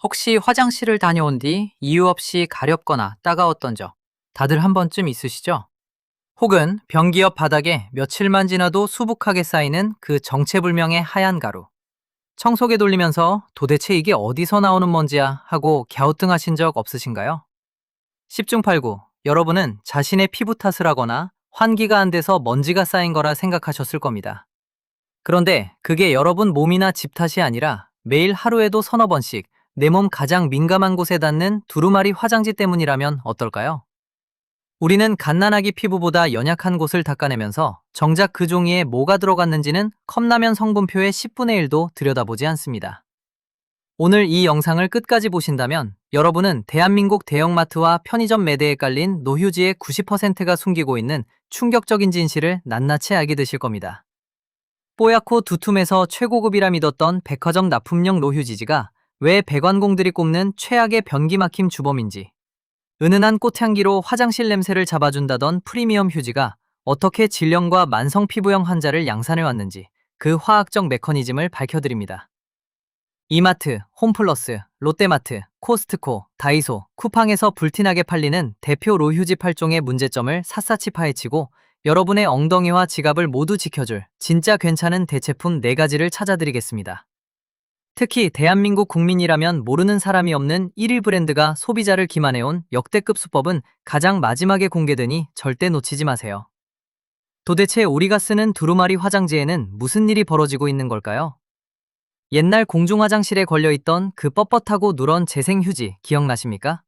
혹시 화장실을 다녀온 뒤 이유 없이 가렵거나 따가웠던 적 다들 한 번쯤 있으시죠? 혹은 변기 옆 바닥에 며칠만 지나도 수북하게 쌓이는 그 정체불명의 하얀 가루. 청소기 돌리면서 도대체 이게 어디서 나오는 먼지야 하고 갸우뚱하신 적 없으신가요? 10중 8구, 여러분은 자신의 피부 탓을 하거나 환기가 안 돼서 먼지가 쌓인 거라 생각하셨을 겁니다. 그런데 그게 여러분 몸이나 집 탓이 아니라 매일 하루에도 서너 번씩 내 몸 가장 민감한 곳에 닿는 두루마리 화장지 때문이라면 어떨까요? 우리는 갓난아기 피부보다 연약한 곳을 닦아내면서 정작 그 종이에 뭐가 들어갔는지는 컵라면 성분표의 10분의 1도 들여다보지 않습니다. 오늘 이 영상을 끝까지 보신다면 여러분은 대한민국 대형마트와 편의점 매대에 깔린 노휴지의 90%가 숨기고 있는 충격적인 진실을 낱낱이 알게 되실 겁니다. 뽀얗고 두툼해서 최고급이라 믿었던 백화점 납품용 노휴지지가 왜 배관공들이 꼽는 최악의 변기 막힘 주범인지, 은은한 꽃향기로 화장실 냄새를 잡아준다던 프리미엄 휴지가 어떻게 질염과 만성 피부염 환자를 양산해왔는지 그 화학적 메커니즘을 밝혀드립니다. 이마트, 홈플러스, 롯데마트, 코스트코, 다이소, 쿠팡에서 불티나게 팔리는 대표 노휴지 8종의 문제점을 샅샅이 파헤치고 여러분의 엉덩이와 지갑을 모두 지켜줄 진짜 괜찮은 대체품 4가지를 찾아드리겠습니다. 특히 대한민국 국민이라면 모르는 사람이 없는 1위 브랜드가 소비자를 기만해온 역대급 수법은 가장 마지막에 공개되니 절대 놓치지 마세요. 도대체 우리가 쓰는 두루마리 화장지에는 무슨 일이 벌어지고 있는 걸까요? 옛날 공중화장실에 걸려있던 그 뻣뻣하고 누런 재생휴지 기억나십니까?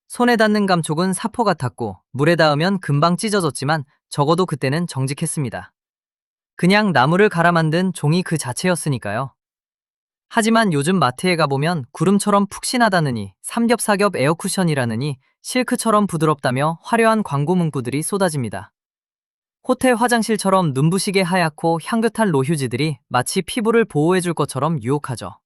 손에 닿는 감촉은 사포 같았고 물에 닿으면 금방 찢어졌지만 적어도 그때는 정직했습니다. 그냥 나무를 갈아 만든 종이 그 자체였으니까요. 하지만 요즘 마트에 가보면 구름처럼 푹신하다느니 삼겹사겹 에어쿠션이라느니 실크처럼 부드럽다며 화려한 광고 문구들이 쏟아집니다. 호텔 화장실처럼 눈부시게 하얗고 향긋한 로휴지들이 마치 피부를 보호해줄 것처럼 유혹하죠.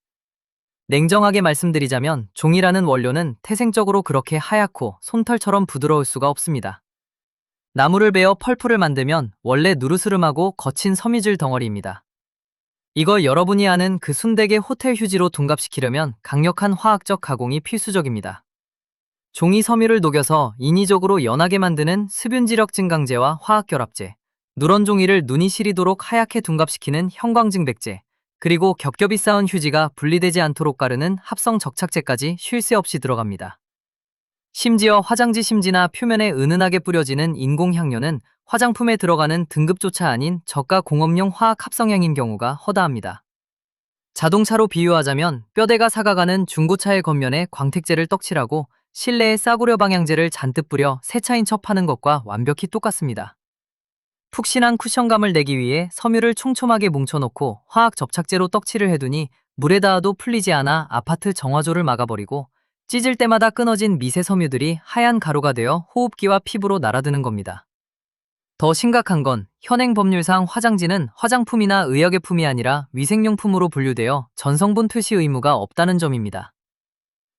냉정하게 말씀드리자면 종이라는 원료는 태생적으로 그렇게 하얗고 솜털처럼 부드러울 수가 없습니다. 나무를 베어 펄프를 만들면 원래 누르스름하고 거친 섬유질 덩어리입니다. 이걸 여러분이 아는 그 순대계 호텔 휴지로 둔갑시키려면 강력한 화학적 가공이 필수적입니다. 종이 섬유를 녹여서 인위적으로 연하게 만드는 습윤지력 증강제와 화학결합제, 누런 종이를 눈이 시리도록 하얗게 둔갑시키는 형광증백제, 그리고 겹겹이 쌓은 휴지가 분리되지 않도록 가르는 합성 적착제까지 쉴 새 없이 들어갑니다. 심지어 화장지 심지나 표면에 은은하게 뿌려지는 인공향료는 화장품에 들어가는 등급조차 아닌 저가 공업용 화학 합성향인 경우가 허다합니다. 자동차로 비유하자면 뼈대가 삭아가는 중고차의 겉면에 광택제를 떡칠하고 실내에 싸구려 방향제를 잔뜩 뿌려 새 차인 척 파는 것과 완벽히 똑같습니다. 푹신한 쿠션감을 내기 위해 섬유를 촘촘하게 뭉쳐놓고 화학 접착제로 떡칠을 해두니 물에 닿아도 풀리지 않아 아파트 정화조를 막아버리고 찢을 때마다 끊어진 미세 섬유들이 하얀 가루가 되어 호흡기와 피부로 날아드는 겁니다. 더 심각한 건 현행 법률상 화장지는 화장품이나 의약품이 아니라 위생용품으로 분류되어 전성분 표시 의무가 없다는 점입니다.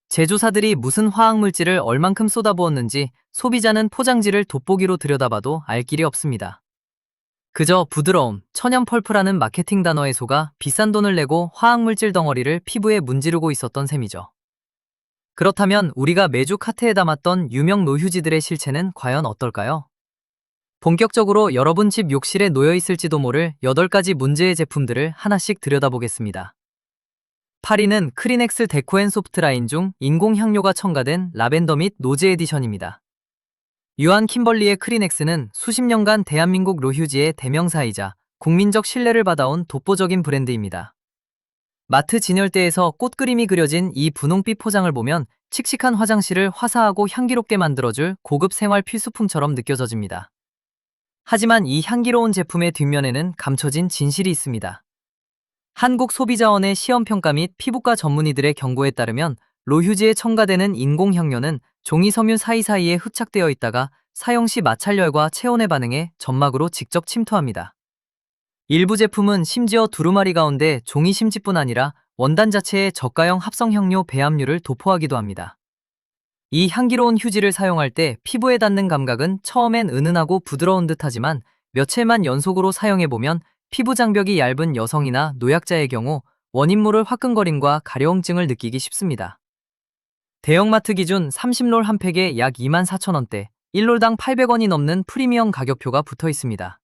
제조사들이 무슨 화학물질을 얼만큼 쏟아부었는지 소비자는 포장지를 돋보기로 들여다봐도 알 길이 없습니다. 그저 부드러움, 천연 펄프라는 마케팅 단어에 속아 비싼 돈을 내고 화학물질 덩어리를 피부에 문지르고 있었던 셈이죠. 그렇다면 우리가 매주 카트에 담았던 유명 노휴지들의 실체는 과연 어떨까요? 본격적으로 여러분 집 욕실에 놓여 있을지도 모를 8가지 문제의 제품들을 하나씩 들여다보겠습니다. 8위는 크리넥스 데코앤소프트 라인 중 인공향료가 첨가된 라벤더 및 노즈 에디션입니다. 유한 킴벌리의 크리넥스는 수십 년간 대한민국 로휴지의 대명사이자 국민적 신뢰를 받아온 독보적인 브랜드입니다. 마트 진열대에서 꽃그림이 그려진 이 분홍빛 포장을 보면 칙칙한 화장실을 화사하고 향기롭게 만들어줄 고급 생활 필수품처럼 느껴집니다. 하지만 이 향기로운 제품의 뒷면에는 감춰진 진실이 있습니다. 한국소비자원의 시험평가 및 피부과 전문의들의 경고에 따르면 로휴지에 첨가되는 인공향료는 종이섬유 사이사이에 흡착되어 있다가 사용 시 마찰열과 체온에 반응해 점막으로 직접 침투합니다. 일부 제품은 심지어 두루마리 가운데 종이 심지뿐 아니라 원단 자체에 저가형 합성향료 배합류를 도포하기도 합니다. 이 향기로운 휴지를 사용할 때 피부에 닿는 감각은 처음엔 은은하고 부드러운 듯하지만 며칠만 연속으로 사용해보면 피부 장벽이 얇은 여성이나 노약자의 경우 원인모를 화끈거림과 가려움증을 느끼기 쉽습니다. 대형마트 기준 30롤 한 팩에 약 24,000원대, 1롤당 800원이 넘는 프리미엄 가격표가 붙어 있습니다.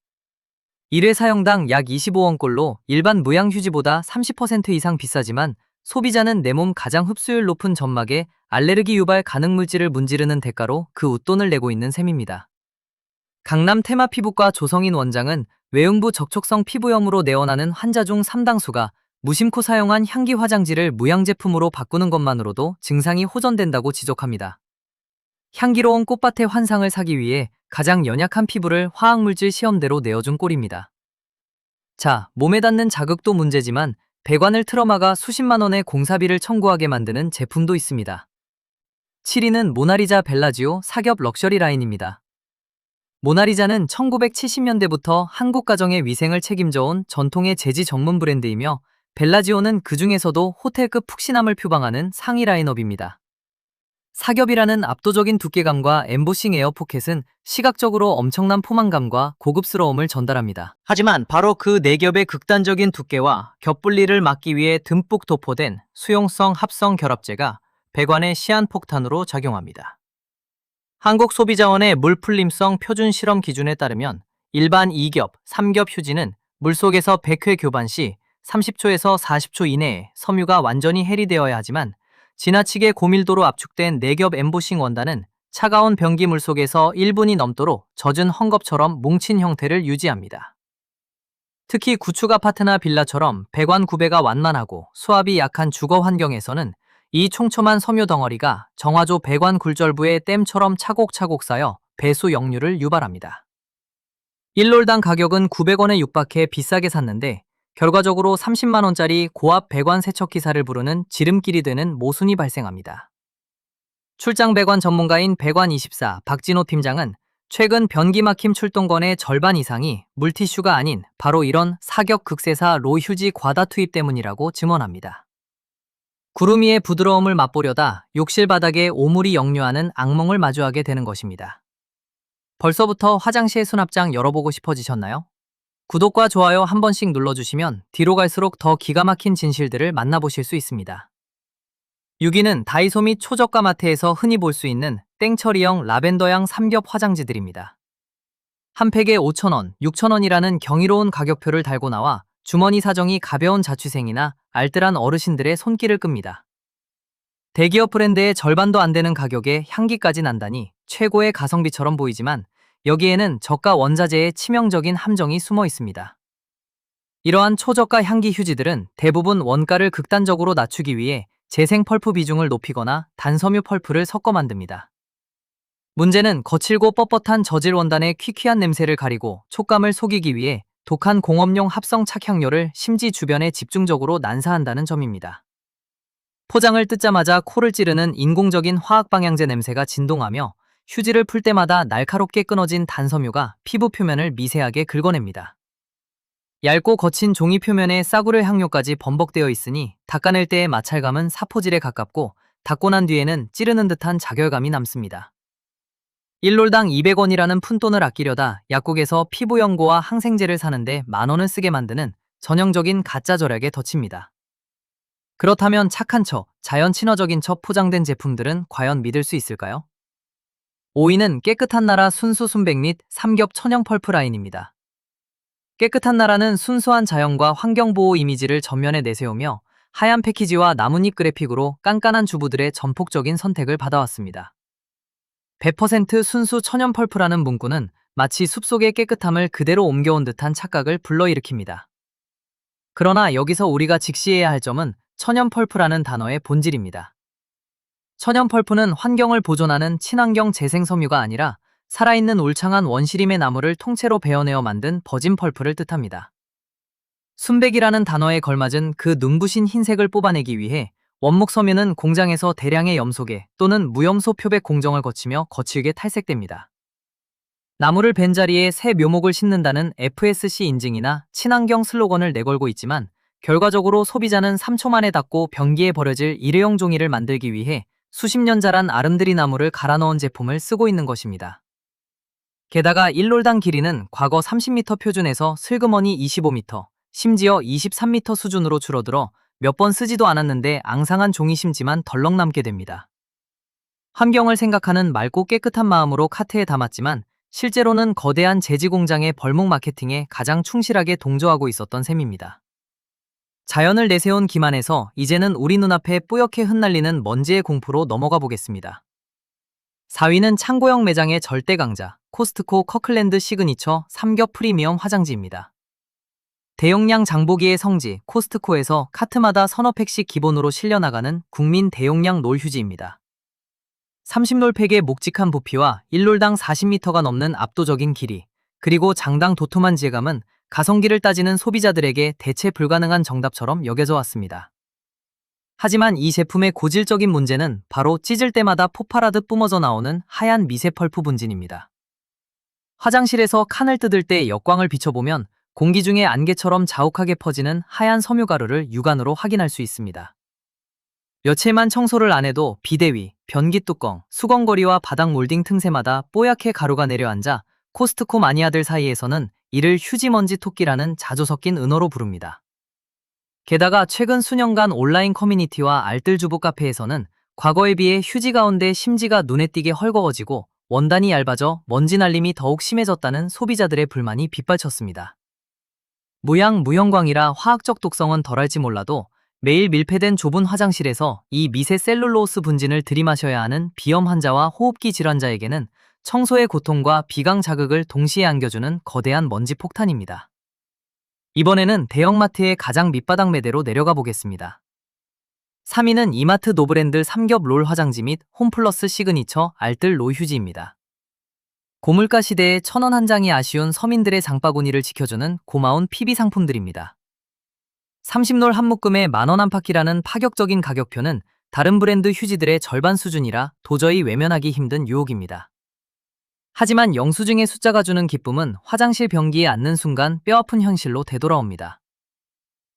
1회 사용당 약 25원꼴로 일반 무향 휴지보다 30% 이상 비싸지만 소비자는 내 몸 가장 흡수율 높은 점막에 알레르기 유발 가능 물질을 문지르는 대가로 그 웃돈을 내고 있는 셈입니다. 강남 테마 피부과 조성인 원장은 외음부 적촉성 피부염으로 내원하는 환자 중 3당수가 무심코 사용한 향기 화장지를 무향 제품으로 바꾸는 것만으로도 증상이 호전된다고 지적합니다. 향기로운 꽃밭의 환상을 사기 위해 가장 연약한 피부를 화학물질 시험대로 내어준 꼴입니다. 자, 몸에 닿는 자극도 문제지만 배관을 틀어막아 수십만 원의 공사비를 청구하게 만드는 제품도 있습니다. 7위는 모나리자 벨라지오 사겹 럭셔리 라인입니다. 모나리자는 1970년대부터 한국 가정의 위생을 책임져온 전통의 재지 전문 브랜드이며 벨라지오는 그 중에서도 호텔급 푹신함을 표방하는 상위 라인업입니다. 사겹이라는 압도적인 두께감과 엠보싱 에어 포켓은 시각적으로 엄청난 포만감과 고급스러움을 전달합니다. 하지만 바로 그 네 겹의 극단적인 두께와 겹 분리를 막기 위해 듬뿍 도포된 수용성 합성 결합제가 배관에 시한폭탄으로 작용합니다. 한국소비자원의 물풀림성 표준 실험 기준에 따르면 일반 2겹, 3겹 휴지는 물속에서 100회 교반 시 30초에서 40초 이내에 섬유가 완전히 해리되어야 하지만 지나치게 고밀도로 압축된 4겹 엠보싱 원단은 차가운 변기 물속에서 1분이 넘도록 젖은 헝겊처럼 뭉친 형태를 유지합니다. 특히 구축 아파트나 빌라처럼 배관 구배가 완만하고 수압이 약한 주거 환경에서는 이 촘촘한 섬유 덩어리가 정화조 배관 굴절부에 댐처럼 차곡차곡 쌓여 배수 역류를 유발합니다. 1롤당 가격은 900원에 육박해 비싸게 샀는데 결과적으로 30만 원짜리 고압 배관 세척기사를 부르는 지름길이 되는 모순이 발생합니다. 출장 배관 전문가인 배관24 박진호 팀장은 최근 변기 막힘 출동건의 절반 이상이 물티슈가 아닌 바로 이런 사격 극세사 로 휴지 과다 투입 때문이라고 증언합니다. 구름 위의 부드러움을 맛보려다 욕실 바닥에 오물이 역류하는 악몽을 마주하게 되는 것입니다. 벌써부터 화장실 수납장 열어보고 싶어지셨나요? 구독과 좋아요 한 번씩 눌러주시면 뒤로 갈수록 더 기가 막힌 진실들을 만나보실 수 있습니다. 6위는 다이소 및 초저가 마트에서 흔히 볼 수 있는 땡처리형 라벤더향 3겹 화장지들입니다. 한 팩에 5,000원, 6,000원이라는 경이로운 가격표를 달고 나와 주머니 사정이 가벼운 자취생이나 알뜰한 어르신들의 손길을 끕니다. 대기업 브랜드의 절반도 안 되는 가격에 향기까지 난다니 최고의 가성비처럼 보이지만 여기에는 저가 원자재의 치명적인 함정이 숨어 있습니다. 이러한 초저가 향기 휴지들은 대부분 원가를 극단적으로 낮추기 위해 재생 펄프 비중을 높이거나 단섬유 펄프를 섞어 만듭니다. 문제는 거칠고 뻣뻣한 저질 원단의 퀴퀴한 냄새를 가리고 촉감을 속이기 위해 독한 공업용 합성 착향료를 심지 주변에 집중적으로 난사한다는 점입니다. 포장을 뜯자마자 코를 찌르는 인공적인 화학방향제 냄새가 진동하며 휴지를 풀 때마다 날카롭게 끊어진 단섬유가 피부 표면을 미세하게 긁어냅니다. 얇고 거친 종이 표면에 싸구려 향료까지 범벅되어 있으니 닦아낼 때의 마찰감은 사포질에 가깝고 닦고 난 뒤에는 찌르는 듯한 자결감이 남습니다. 1롤당 200원이라는 푼돈을 아끼려다 약국에서 피부 연고와 항생제를 사는데 만원을 쓰게 만드는 전형적인 가짜 절약에 덧칩니다. 그렇다면 착한 척, 자연 친화적인 척 포장된 제품들은 과연 믿을 수 있을까요? 5위는 깨끗한 나라 순수 순백릿 3겹 천연 펄프 라인입니다. 깨끗한 나라는 순수한 자연과 환경보호 이미지를 전면에 내세우며 하얀 패키지와 나뭇잎 그래픽으로 깐깐한 주부들의 전폭적인 선택을 받아왔습니다. 100% 순수 천연 펄프라는 문구는 마치 숲속의 깨끗함을 그대로 옮겨온 듯한 착각을 불러일으킵니다. 그러나 여기서 우리가 직시해야 할 점은 천연 펄프라는 단어의 본질입니다. 천연 펄프는 환경을 보존하는 친환경 재생 섬유가 아니라 살아있는 울창한 원시림의 나무를 통째로 베어내어 만든 버진 펄프를 뜻합니다. 순백이라는 단어에 걸맞은 그 눈부신 흰색을 뽑아내기 위해 원목 섬유는 공장에서 대량의 염소계 또는 무염소 표백 공정을 거치며 거칠게 탈색됩니다. 나무를 벤 자리에 새 묘목을 심는다는 FSC 인증이나 친환경 슬로건을 내걸고 있지만 결과적으로 소비자는 3초 만에 닦고 변기에 버려질 일회용 종이를 만들기 위해 수십 년 자란 아름드리 나무를 갈아 넣은 제품을 쓰고 있는 것입니다. 게다가 1롤당 길이는 과거 30m 표준에서 슬그머니 25m, 심지어 23m 수준으로 줄어들어 몇 번 쓰지도 않았는데 앙상한 종이 심지만 덜렁 남게 됩니다. 환경을 생각하는 맑고 깨끗한 마음으로 카트에 담았지만 실제로는 거대한 제지 공장의 벌목 마케팅에 가장 충실하게 동조하고 있었던 셈입니다. 자연을 내세운 기만에서 이제는 우리 눈앞에 뿌옇게 흩날리는 먼지의 공포로 넘어가 보겠습니다. 4위는 창고형 매장의 절대 강자, 코스트코 커클랜드 시그니처 삼겹 프리미엄 화장지입니다. 대용량 장보기의 성지, 코스트코에서 카트마다 서너 팩씩 기본으로 실려나가는 국민 대용량 롤 휴지입니다. 30롤팩의 묵직한 부피와 1롤당 40m가 넘는 압도적인 길이, 그리고 장당 도톰한 질감은 가성비를 따지는 소비자들에게 대체 불가능한 정답처럼 여겨져 왔습니다. 하지만 이 제품의 고질적인 문제는 바로 찢을 때마다 폭발하듯 뿜어져 나오는 하얀 미세 펄프 분진입니다. 화장실에서 칸을 뜯을 때 역광을 비춰보면 공기 중에 안개처럼 자욱하게 퍼지는 하얀 섬유가루를 육안으로 확인할 수 있습니다. 며칠만 청소를 안 해도 비대 위, 변기 뚜껑, 수건거리와 바닥 몰딩 틈새마다 뽀얗게 가루가 내려앉아 코스트코 마니아들 사이에서는 이를 휴지먼지 토끼라는 자주 섞인 은어로 부릅니다. 게다가 최근 수년간 온라인 커뮤니티와 알뜰주부 카페에서는 과거에 비해 휴지 가운데 심지가 눈에 띄게 헐거워지고 원단이 얇아져 먼지 날림이 더욱 심해졌다는 소비자들의 불만이 빗발쳤습니다. 무형광이라 화학적 독성은 덜할지 몰라도 매일 밀폐된 좁은 화장실에서 이 미세 셀룰로스 분진을 들이마셔야 하는 비염 환자와 호흡기 질환자에게는 청소의 고통과 비강 자극을 동시에 안겨주는 거대한 먼지 폭탄입니다. 이번에는 대형마트의 가장 밑바닥 매대로 내려가 보겠습니다. 3위는 이마트 노브랜드 삼겹 롤 화장지 및 홈플러스 시그니처 알뜰 로 휴지입니다. 고물가 시대에 1,000원 한 장이 아쉬운 서민들의 장바구니를 지켜주는 고마운 PB 상품들입니다. 30롤 한 묶음에 만원 안팎이라는 파격적인 가격표는 다른 브랜드 휴지들의 절반 수준이라 도저히 외면하기 힘든 유혹입니다. 하지만 영수증의 숫자가 주는 기쁨은 화장실 변기에 앉는 순간 뼈아픈 현실로 되돌아옵니다.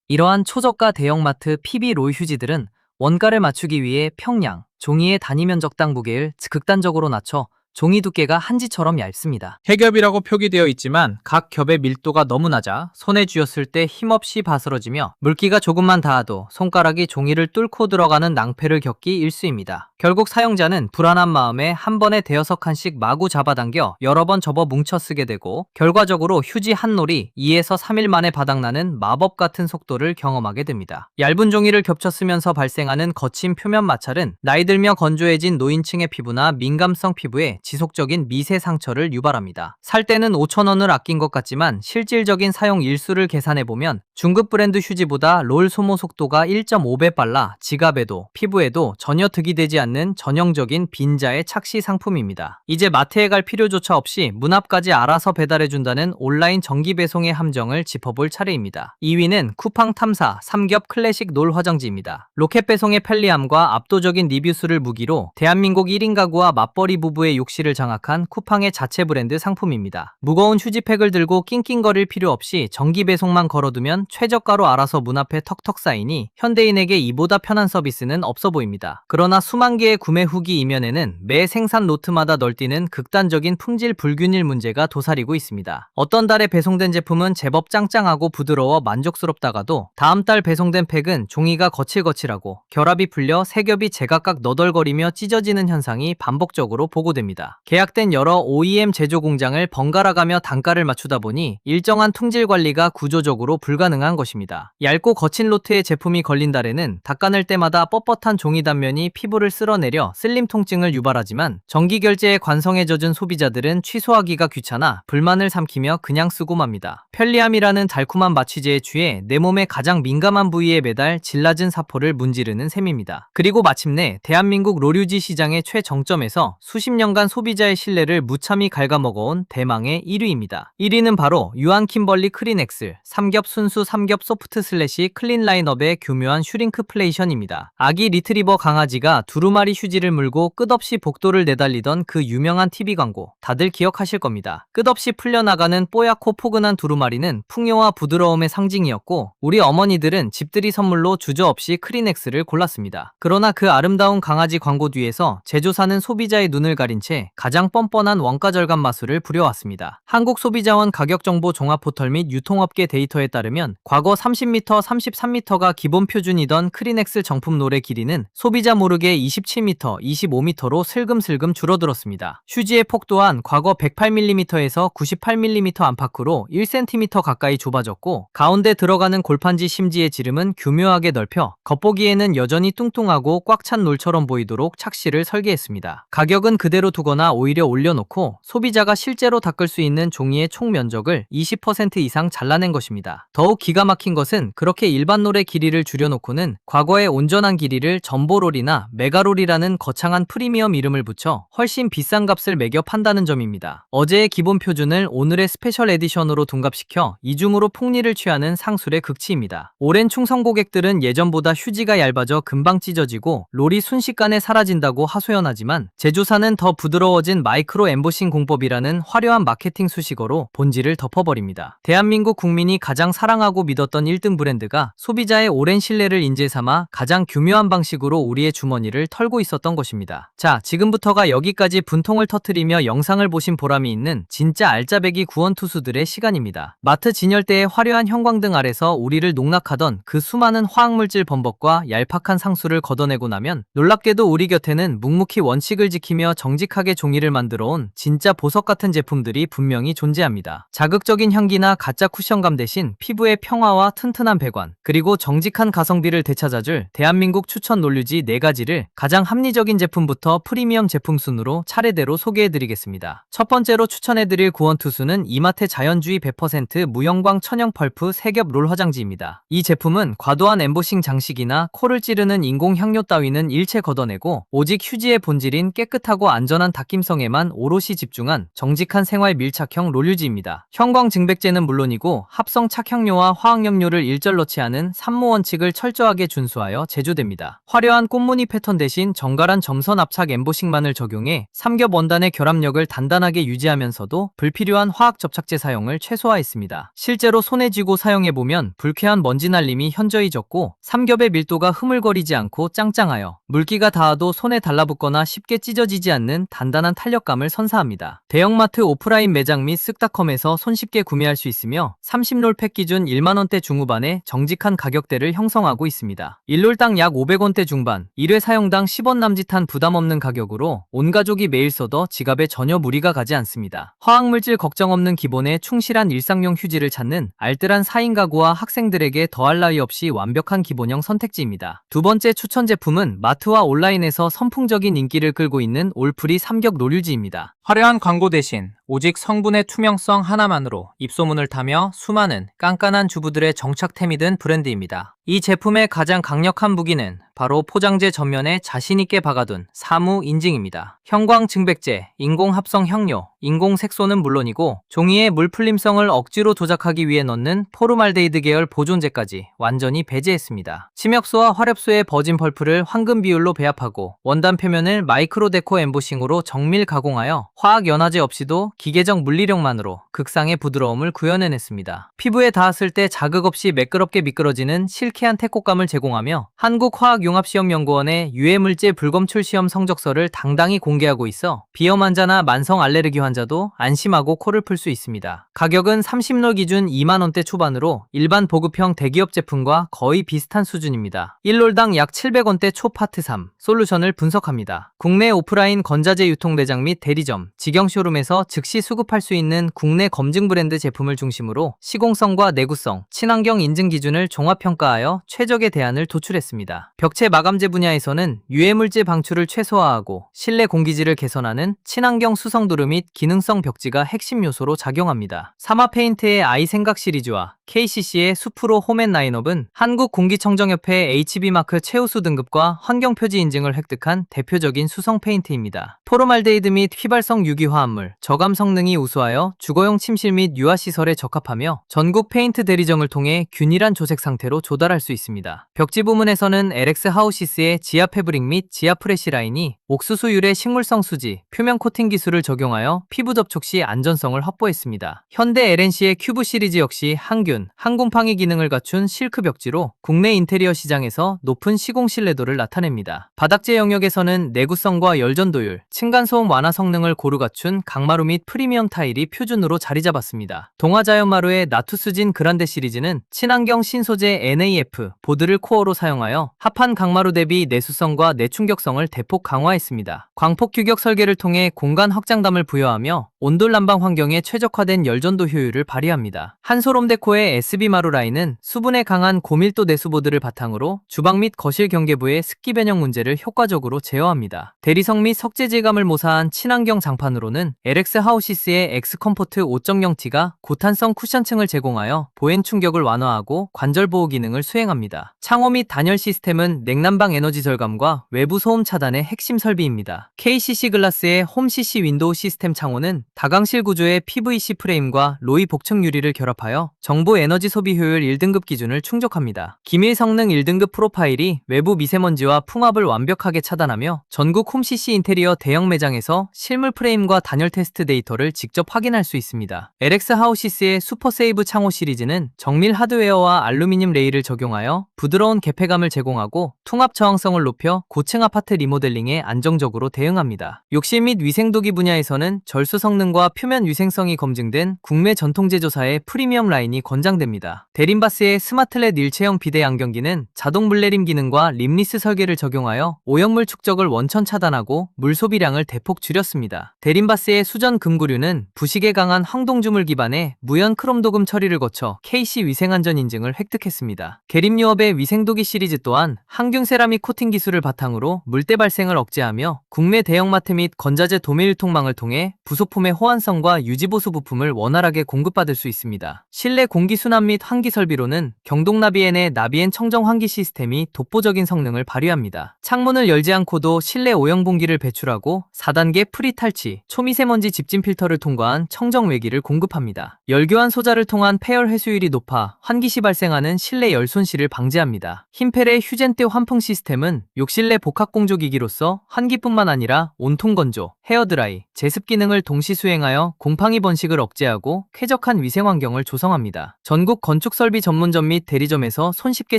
이러한 초저가 대형마트 PB 롤 휴지들은 원가를 맞추기 위해 평량, 종이의 단위 면적당 무게를 극단적으로 낮춰 종이 두께가 한지처럼 얇습니다. 해겹이라고 표기되어 있지만 각 겹의 밀도가 너무 낮아 손에 쥐었을 때 힘없이 바스러지며 물기가 조금만 닿아도 손가락이 종이를 뚫고 들어가는 낭패를 겪기 일쑤입니다. 결국 사용자는 불안한 마음에 한 번에 대여섯 칸씩 마구 잡아당겨 여러 번 접어 뭉쳐 쓰게 되고 결과적으로 휴지 한 롤이 2에서 3일 만에 바닥나는 마법 같은 속도를 경험하게 됩니다. 얇은 종이를 겹쳐 쓰면서 발생하는 거친 표면 마찰은 나이 들며 건조해진 노인층의 피부나 민감성 피부에 지속적인 미세 상처를 유발합니다. 살 때는 5,000원을 아낀 것 같지만 실질적인 사용 일수를 계산해보면 중급 브랜드 휴지보다 롤 소모 속도가 1.5배 빨라 지갑에도 피부에도 전혀 득이 되지 않는 전형적인 빈자의 착시 상품입니다. 이제 마트에 갈 필요조차 없이 문 앞까지 알아서 배달해준다는 온라인 정기 배송의 함정을 짚어볼 차례입니다. 2위는 쿠팡 탐사 삼겹 클래식 롤 화장지입니다. 로켓 배송의 편리함과 압도적인 리뷰수를 무기로 대한민국 1인 가구와 맞벌이 부부의 욕실을 장악한 쿠팡의 자체 브랜드 상품입니다. 무거운 휴지팩을 들고 낑낑거릴 필요 없이 정기 배송만 걸어두면 최저가로 알아서 문 앞에 턱턱 쌓이니 현대인에게 이보다 편한 서비스는 없어 보입니다. 그러나 수만 개의 구매 후기 이면에는 매 생산 로트마다 널뛰는 극단적인 품질 불균일 문제가 도사리고 있습니다. 어떤 달에 배송된 제품은 제법 짱짱하고 부드러워 만족스럽다가도 다음 달 배송된 팩은 종이가 거칠거칠하고 결합이 풀려 세 겹이 제각각 너덜거리며 찢어지는 현상이 반복적으로 보고됩니다. 계약된 여러 OEM 제조 공장을 번갈아가며 단가를 맞추다 보니 일정한 품질 관리가 구조적으로 불가능한 것입니다. 얇고 거친 로트의 제품이 걸린 달에는 닦아낼 때마다 뻣뻣한 종이 단면이 피부를 쓸어내려 쓸림 통증을 유발하지만 정기 결제에 관성에 젖은 소비자들은 취소하기가 귀찮아 불만을 삼키며 그냥 쓰고 맙니다. 편리함이라는 달콤한 마취제에 취해 내 몸의 가장 민감한 부위에 매달 질 낮은 사포를 문지르는 셈입니다. 그리고 마침내 대한민국 롤휴지 시장의 최정점에서 수십 년간 소비자의 신뢰를 무참히 갉아먹어온 대망의 1위입니다. 1위는 바로 유한 킴벌리 크린엑슬 삼겹 순수 삼겹 소프트 슬래시 클린 라인업의 교묘한 슈링크플레이션입니다. 아기 리트리버 강아지가 두루마리 휴지를 물고 끝없이 복도를 내달리던 그 유명한 TV 광고 다들 기억하실 겁니다. 끝없이 풀려나가는 뽀얗고 포근한 두루마리는 풍요와 부드러움의 상징이었고 우리 어머니들은 집들이 선물로 주저없이 크린엑스를 골랐습니다. 그러나 그 아름다운 강아지 광고 뒤에서 제조사는 소비자의 눈을 가린 채 때 가장 뻔뻔한 원가 절감 마술을 부려왔습니다. 한국소비자원 가격정보 종합포털 및 유통업계 데이터에 따르면 과거 30m, 33m가 기본 표준이던 크리넥스 정품 롤의 길이는 소비자 모르게 27m, 25m로 슬금슬금 줄어들었습니다. 휴지의 폭 또한 과거 108mm에서 98mm 안팎으로 1cm 가까이 좁아졌고 가운데 들어가는 골판지 심지의 지름은 교묘하게 넓혀 겉보기에는 여전히 뚱뚱하고 꽉 찬 롤처럼 보이도록 착시를 설계했습니다. 가격은 그대로 두거나 오히려 올려놓고 소비자가 실제로 닦을 수 있는 종이의 총 면적을 20% 이상 잘라낸 것입니다. 더욱 기가 막힌 것은 그렇게 일반 롤의 길이를 줄여놓고는 과거의 온전한 길이를 점보롤이나 메가롤이라는 거창한 프리미엄 이름을 붙여 훨씬 비싼 값을 매겨 판다는 점입니다. 어제의 기본 표준을 오늘의 스페셜 에디션으로 둔갑시켜 이중으로 폭리를 취하는 상술의 극치입니다. 오랜 충성 고객들은 예전보다 휴지가 얇아져 금방 찢어지고 롤이 순식간에 사라진다고 하소연하지만 제조사는 더 부드러워진 마이크로 엠보싱 공법이라는 화려한 마케팅 수식어로 본질을 덮어버립니다. 대한민국 국민이 가장 사랑하고 믿었던 1등 브랜드가 소비자의 오랜 신뢰를 인재삼아 가장 교묘한 방식으로 우리의 주머니를 털고 있었던 것입니다. 자, 지금부터가 여기까지 분통을 터뜨리며 영상을 보신 보람이 있는 진짜 알짜배기 구원투수들의 시간입니다. 마트 진열대의 화려한 형광등 아래서 우리를 농락하던 그 수많은 화학물질 범벅과 얄팍한 상수를 걷어내고 나면 놀랍게도 우리 곁에는 묵묵히 원칙을 지키며 정직하게 종이를 만들어 온 진짜 보석 같은 제품들이 분명히 존재합니다. 자극적인 향기나 가짜 쿠션감 대신 피부의 평화와 튼튼한 배관, 그리고 정직한 가성비를 되찾아줄 대한민국 추천 롤류지 4가지를 가장 합리적인 제품부터 프리미엄 제품 순으로 차례대로 소개해드리겠습니다. 첫 번째로 추천해드릴 구원투수는 이마테 자연주의 100% 무형광 천연 펄프 세겹 롤 화장지입니다. 이 제품은 과도한 엠보싱 장식이나 코를 찌르는 인공 향료 따위는 일체 걷어내고 오직 휴지의 본질인 깨끗하고 안전한 닦임성에만 오롯이 집중한 정직한 생활 밀착형 롤유지입니다. 형광 증백제는 물론이고 합성 착향료와 화학염료를 일절 넣지 않은 산모 원칙을 철저하게 준수하여 제조됩니다. 화려한 꽃무늬 패턴 대신 정갈한 점선 압착 엠보싱만을 적용해 삼겹 원단의 결합력을 단단하게 유지하면서도 불필요한 화학 접착제 사용을 최소화했습니다. 실제로 손에 쥐고 사용해보면 불쾌한 먼지 날림이 현저히 적고 삼겹의 밀도가 흐물거리지 않고 짱짱하여 물기가 닿아도 손에 달라붙거나 쉽게 찢어지지 않는 단단한 탄력감을 선사합니다. 대형마트 오프라인 매장 및 쓱닷컴에서 손쉽게 구매할 수 있으며 30롤 팩 기준 1만원대 중후반의 정직한 가격대를 형성하고 있습니다. 1롤당 약 500원대 중반, 1회 사용당 10원 남짓한 부담없는 가격으로 온 가족이 매일 써도 지갑에 전혀 무리가 가지 않습니다. 화학물질 걱정 없는 기본에 충실한 일상용 휴지를 찾는 알뜰한 4인 가구와 학생들에게 더할 나위 없이 완벽한 기본형 선택지입니다. 두 번째 추천 제품은 마트와 온라인에서 선풍적인 인기를 끌고 있는 올프리 삼겹 롤유지입니다. 화려한 광고 대신 오직 성분의 투명성 하나만으로 입소문을 타며 수많은 깐깐한 주부들의 정착템이 된 브랜드입니다. 이 제품의 가장 강력한 무기는 바로 포장재 전면에 자신있게 박아둔 사무 인증입니다. 형광 증백제, 인공 합성 향료, 인공 색소는 물론이고 종이의 물풀림성을 억지로 조작하기 위해 넣는 포르말데이드 계열 보존제까지 완전히 배제했습니다. 침혁수와 화렵수의 버진 펄프를 황금 비율로 배합하고 원단 표면을 마이크로 데코 엠보싱으로 정밀 가공하여 화학 연화제 없이도 기계적 물리력만으로 극상의 부드러움을 구현해냈습니다. 피부에 닿았을 때 자극 없이 매끄럽게 미끄러지는 실키한 태촉감을 제공하며 한국화학융합시험연구원의 유해물질 불검출 시험 성적서를 당당히 공개하고 있어 비염 환자나 만성 알레르기 환자도 안심하고 코를 풀 수 있습니다. 가격은 30롤 기준 2만원대 초반으로 일반 보급형 대기업 제품과 거의 비슷한 수준입니다. 1롤당 약 700원대 초파트 3 솔루션을 분석합니다. 국내 오프라인 건자재 유통 매장 및 대리점, 직영 쇼룸에서 즉시 수급할 수 있는 국내 검증 브랜드 제품을 중심으로 시공성과 내구성, 친환경 인증 기준을 종합평가하여 최적의 대안을 도출했습니다. 벽체 마감재 분야에서는 유해물질 방출을 최소화하고 실내 공기질을 개선하는 친환경 수성도르 및 기능성 벽지가 핵심 요소로 작용합니다. 사마페인트의 아이생각 시리즈와 KCC의 수프로 홈앤 라인업은 한국공기청정협회 HB마크 최우수 등급과 환경표지 인증을 획득한 대표적인 수성 페인트입니다. 포르말데이드 및 휘발성 유기화합물, 저감 성능이 우수하여 주거용 침실 및 유아시설에 적합하며 전국 페인트 대리점을 통해 균일한 조색 상태로 조달할 수 있습니다. 벽지 부문에서는 LX 하우시스의 지아 패브릭 및 지아 프레시 라인이 옥수수 유래 식물성 수지, 표면 코팅 기술을 적용하여 피부 접촉 시 안전성을 확보했습니다. 현대 LNC의 큐브 시리즈 역시 항균, 벽지는 항곰팡이 기능을 갖춘 실크 벽지로 국내 인테리어 시장에서 높은 시공 신뢰도를 나타냅니다. 바닥재 영역에서는 내구성과 열전도율, 층간소음 완화 성능을 고루 갖춘 강마루 및 프리미엄 타일이 표준으로 자리 잡았습니다. 동아자연마루의 나투스진 그란데 시리즈는 친환경 신소재 NAF 보드를 코어로 사용하여 합판 강마루 대비 내수성과 내충격성을 대폭 강화했습니다. 광폭 규격 설계를 통해 공간 확장감을 부여하며 온돌 난방 환경에 최적화된 열전도 효율을 발휘합니다. 한솔홈데코의 SB 마루 라인은 수분에 강한 고밀도 내수보드를 바탕으로 주방 및 거실 경계부의 습기 변형 문제를 효과적으로 제어합니다. 대리석 및 석재 질감을 모사한 친환경 장판으로는 LX 하우시스의 엑스컴포트 5.0T가 고탄성 쿠션층을 제공하여 보행 충격을 완화하고 관절 보호 기능을 수행합니다. 창호 및 단열 시스템은 냉난방 에너지 절감과 외부 소음 차단의 핵심 설비입니다. KCC 글라스의 홈 CC 윈도우 시스템 창호는 다강실 구조의 PVC 프레임과 로이 복층 유리를 결합하여 정보 에너지 소비 효율 1등급 기준을 충족합니다. 기밀 성능 1등급 프로파일이 외부 미세먼지와 풍압을 완벽하게 차단하며 전국 홈 CC 인테리어 대형 매장에서 실물 프레임과 단열 테스트 데이터를 직접 확인할 수 있습니다. LX 하우시스의 슈퍼세이브 창호 시리즈는 정밀 하드웨어와 알루미늄 레일을 적용하여 부드러운 개폐감을 제공하고 통합 저항성을 높여 고층 아파트 리모델링에 안정적으로 대응합니다. 욕실 및 위생도기 분야에서는 절수 성능과 표면 위생성이 검증된 국내 전통 제조사의 프리미엄 라인이 권장됩니다. 데림바스의 스마트렛 일체형 비대 안경기는 자동 물내림 기능과 림리스 설계를 적용하여 오염물 축적을 원천 차단하고 물 소비량을 대폭 줄였습니다. 데림바스의 수전 금구류는 부식에 강한 황동주물 기반의 무연 크롬도금 처리를 거쳐 KC 위생안전 인증을 획득했습니다. 계림유업의 위생도기 시리즈 또한 항균 세라믹 코팅 기술을 바탕으로 물때 발생을 억제하며 국내 대형마트 및 건자재 도매 유통망을 통해 부속품의 호환성과 유지보수 부품을 원활하게 공급받을 수 있습니다. 실내 공기순환 및 환기 설비로는 경동나비엔의 나비엔 청정 환기 시스템이 독보적인 성능을 발휘합니다. 창문을 열지 않고도 실내 오염 공기를 배출하고 4단계 프리 탈취, 초미세먼지 집진 필터를 통과한 청정 외기를 공급합니다. 열교환 소자를 통한 폐열 회수율이 높아 환기 시 발생하는 실내 열 손실을 방지합니다. 힘펠의 휴젠대 환풍 시스템은 욕실 내 복합공조기기로서 환기뿐만 아니라 온통 건조, 헤어드라이, 제습 기능을 동시 수행하여 곰팡이 번식을 억제하고 쾌적한 위생 환경을 조성합니다. 전국 건축설비 전문점 및 대리점에서 손쉽게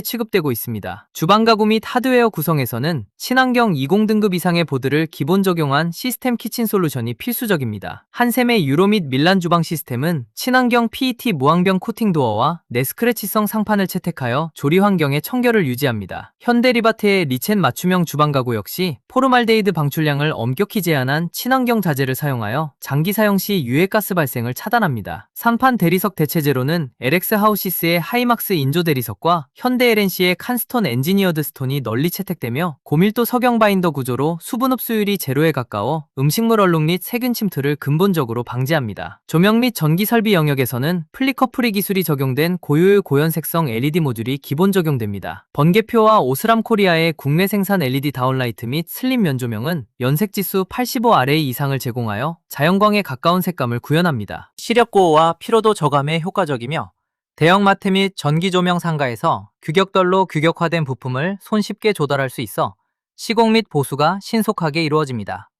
취급되고 있습니다. 주방 가구 및 하드웨어 구성에서는 친환경 20등급 이상의 보드를 기본 적용한 시스템 키친 솔루션이 필수적입니다. 한샘의 유로 및 밀란 주방 시스템은 친환경 PET 무항병 코팅 도어와 내스크래치성 상판을 채택하여 조리 환경의 청결을 유지합니다. 현대리바트의 리첸 맞춤형 주방 가구 역시 포르말데이드 방출량을 엄격히 제한한 친환경 자재를 사용하여 장기 사용 시 유해가스 발생을 차단합니다. 상판 대리석 대체재로는 LX 하우시스의 하이막스 인조 대리석과 현대 LNC의 칸스톤 엔지니어드 스톤이 널리 채택되며 고밀도 석영 바인더 구조로 수분 흡수율이 제로에 가까워 음식물 얼룩 및 세균 침투를 근본적으로 방지합니다. 조명 및 전기 설비 영역에서는 플리커프리 기술이 적용된 고효율 고연색성 LED 모듈이 기본 적용됩니다. 번개표와 오스람 코리아의 국내 생산 LED 다운라이트 및 슬림 면조명은 연색지수 85 아래 이상을 제공하여 자연광에 가까운 색감을 구현합니다. 시력 보호와 피로도 저감에 효과적이며 대형마트 및 전기조명 상가에서 규격별로 규격화된 부품을 손쉽게 조달할 수 있어 시공 및 보수가 신속하게 이루어집니다.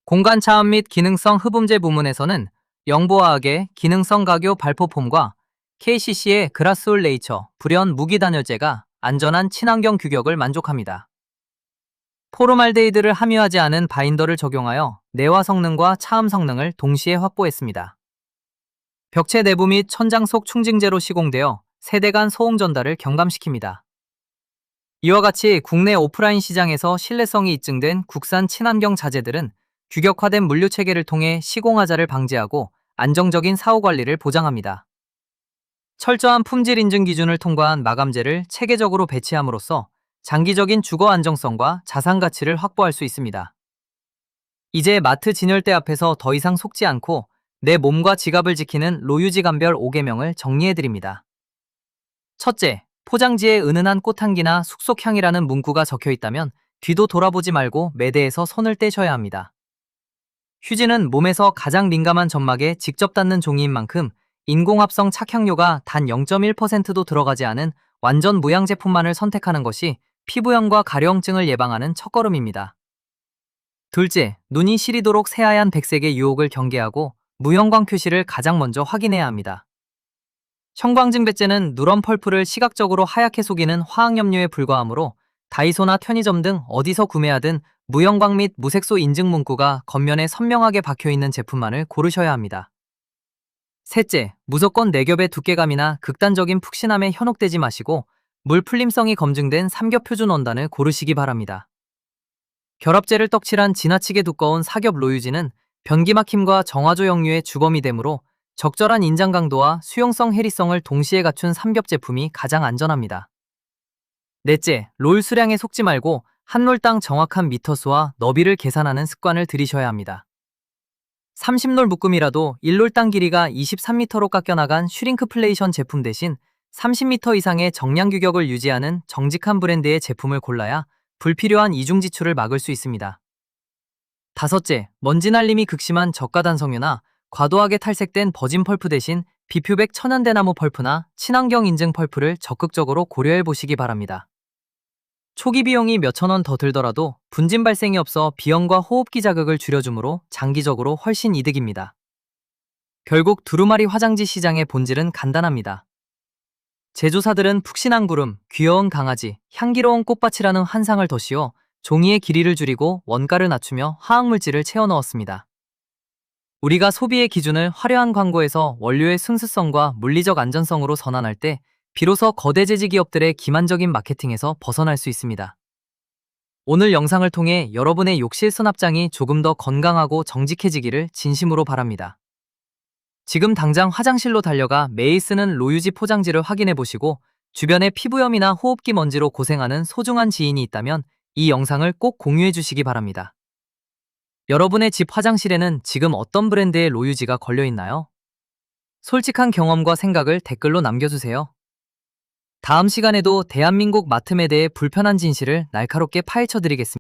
공간 차원 및 기능성 흡음재 부문에서는 영보화학의 기능성 가교 발포폼과 KCC의 그라스올 네이처 불연 무기단열재가 안전한 친환경 규격을 만족합니다. 포르말데이드를 함유하지 않은 바인더를 적용하여 내화 성능과 차음 성능을 동시에 확보했습니다. 벽체 내부 및 천장 속 충징제로 시공되어 세대 간 소음 전달을 경감시킵니다. 이와 같이 국내 오프라인 시장에서 신뢰성이 입증된 국산 친환경 자재들은 규격화된 물류 체계를 통해 시공하자를 방지하고 안정적인 사후 관리를 보장합니다. 철저한 품질 인증 기준을 통과한 마감재를 체계적으로 배치함으로써 장기적인 주거 안정성과 자산 가치를 확보할 수 있습니다. 이제 마트 진열대 앞에서 더 이상 속지 않고 내 몸과 지갑을 지키는 로유지 감별 5계명을 정리해드립니다. 첫째, 포장지에 은은한 꽃향기나 숙속향이라는 문구가 적혀 있다면 뒤도 돌아보지 말고 매대에서 손을 떼셔야 합니다. 휴지는 몸에서 가장 민감한 점막에 직접 닿는 종이인 만큼 인공합성 착향료가 단 0.1%도 들어가지 않은 완전 무향 제품만을 선택하는 것이 피부염과 가려움증을 예방하는 첫걸음입니다. 둘째, 눈이 시리도록 새하얀 백색의 유혹을 경계하고 무형광 표시를 가장 먼저 확인해야 합니다. 형광증배제는 누런 펄프를 시각적으로 하얗게 속이는 화학염료에 불과하므로 다이소나 편의점 등 어디서 구매하든 무형광 및 무색소 인증 문구가 겉면에 선명하게 박혀있는 제품만을 고르셔야 합니다. 셋째, 무조건 내겹의 두께감이나 극단적인 푹신함에 현혹되지 마시고 물 풀림성이 검증된 삼겹 표준 원단을 고르시기 바랍니다. 결합제를 떡칠한 지나치게 두꺼운 사겹 로유지는 변기 막힘과 정화조 역류의 주범이 되므로 적절한 인장 강도와 수용성 해리성을 동시에 갖춘 삼겹 제품이 가장 안전합니다. 넷째, 롤 수량에 속지 말고 한 롤당 정확한 미터수와 너비를 계산하는 습관을 들이셔야 합니다. 30롤 묶음이라도 1롤당 길이가 23m로 깎여나간 슈링크플레이션 제품 대신 30m 이상의 정량 규격을 유지하는 정직한 브랜드의 제품을 골라야 불필요한 이중 지출을 막을 수 있습니다. 다섯째, 먼지 날림이 극심한 저가단 성유나 과도하게 탈색된 버진 펄프 대신 비퓨백 천연대나무 펄프나 친환경 인증 펄프를 적극적으로 고려해 보시기 바랍니다. 초기 비용이 몇천 원 더 들더라도 분진 발생이 없어 비염과 호흡기 자극을 줄여주므로 장기적으로 훨씬 이득입니다. 결국 두루마리 화장지 시장의 본질은 간단합니다. 제조사들은 푹신한 구름, 귀여운 강아지, 향기로운 꽃밭이라는 환상을 덧씌워 종이의 길이를 줄이고 원가를 낮추며 화학물질을 채워 넣었습니다. 우리가 소비의 기준을 화려한 광고에서 원료의 순수성과 물리적 안전성으로 전환할 때 비로소 거대 제지 기업들의 기만적인 마케팅에서 벗어날 수 있습니다. 오늘 영상을 통해 여러분의 욕실 수납장이 조금 더 건강하고 정직해지기를 진심으로 바랍니다. 지금 당장 화장실로 달려가 매일 쓰는 로유지 포장지를 확인해 보시고 주변에 피부염이나 호흡기 먼지로 고생하는 소중한 지인이 있다면 이 영상을 꼭 공유해 주시기 바랍니다. 여러분의 집 화장실에는 지금 어떤 브랜드의 로유지가 걸려 있나요? 솔직한 경험과 생각을 댓글로 남겨주세요. 다음 시간에도 대한민국 마트에 대해 불편한 진실을 날카롭게 파헤쳐 드리겠습니다.